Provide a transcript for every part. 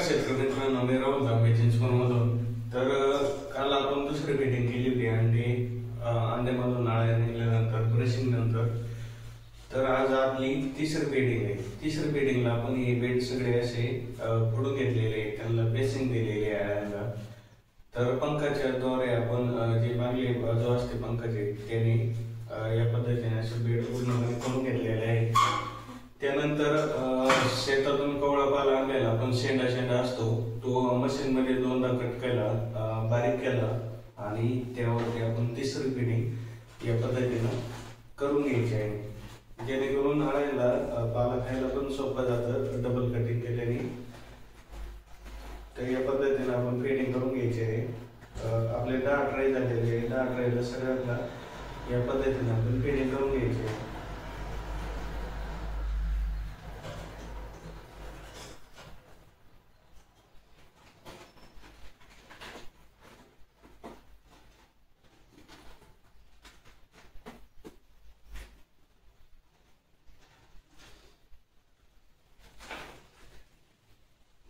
शेतकरी मित्रांनो, मी राहुल तांबे चिंचवडमधून. तर काल आपण दुसरी फिटिंग केली होती अंड्यामधून नाळ्या निघाल्यानंतर ब्रशिंग नंतर. तर आज आपली तिसरी फिटिंग आहे. तिसरी फिटिंगला आपण हे बेड सगळे असे फोडून घेतलेले आहे, त्यांना बेसिंग दिलेली आहे अळ्यांना. तर पंखाच्या द्वारे आपण जे मागली बाजू असते पंखाची त्याने या पद्धतीने असे बेड पूर्णपणे करून घेतलेले आहे. त्यानंतर शेतातून कवळा पाला आणलेला आपण शेंडा असतो तो मशीन मध्ये दोनदा कट केला, बारीक केला आणि त्यावरती आपण तिसरी फिटिंग या पद्धतीनं करून घ्यायची आहे, जेणेकरून अळ्याला पाला खायला पण सोपं जातं डबल कटिंग केल्याने. तर या पद्धतीनं आपण फिटिंग करून घ्यायची आहे. आपले 10 ट्राय झालेले 10 ट्रायला सगळ्यांना या पद्धतीनं आपण फिटिंग करून घ्यायची आहे.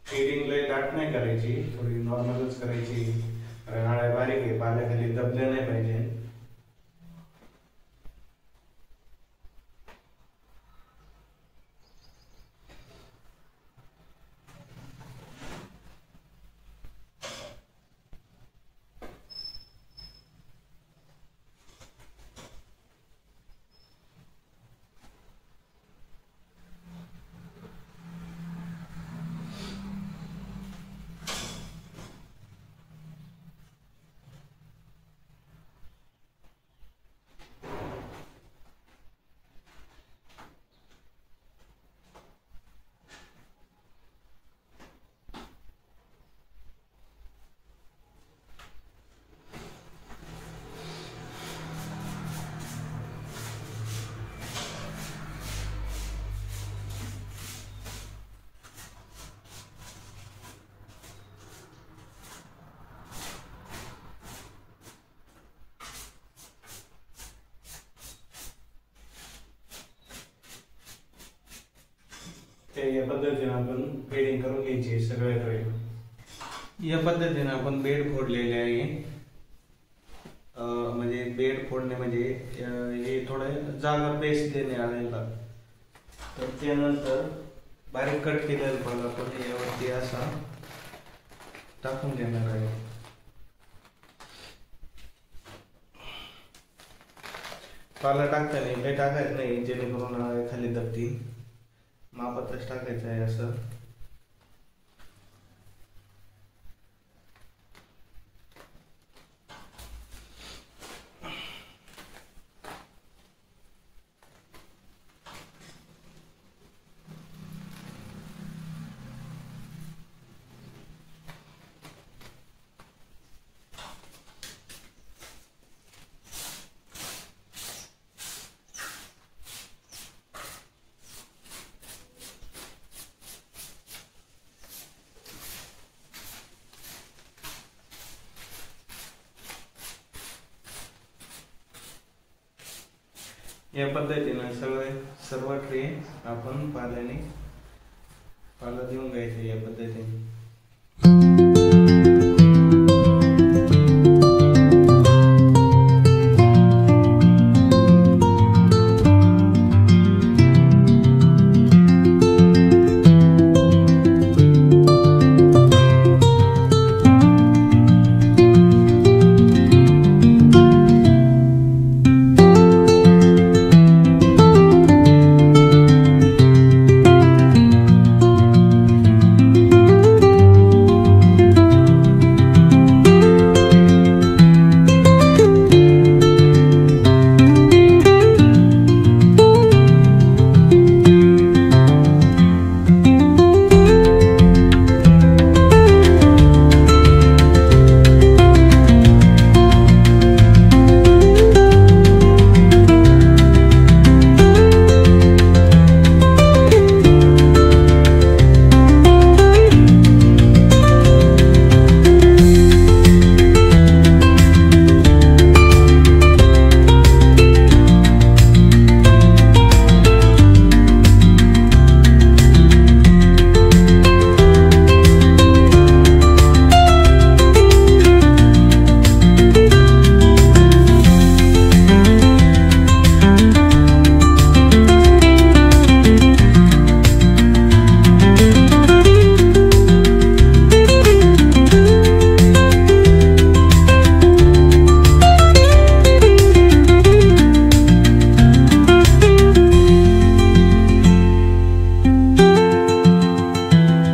फिटिंग लय दाट नाही करायची, थोडी नॉर्मलच करायची, कारण अळ्या बारीक आहे, पाल्याखाली दबल्या नाही पाहिजे. या पद्धतीने आपण बेडिंग करून घ्यायची सगळ्या. या पद्धतीने आपण बेड फोडलेले आहे. म्हणजे बेड फोडणे म्हणजे हे थोडं जागा बेस देणे आलेला. तर त्यानंतर बारीक कट केलेला पाला आपण यावरती असा टाकून देणार आहे. पाला टाकताना काही टाकायचं नाही, जेणेकरून खाली दबतील. मापातच टाकायचं आहे असं. या पद्धतीनं सर्व ट्रे आपण पाला देऊन घ्यायचे या पद्धतीने.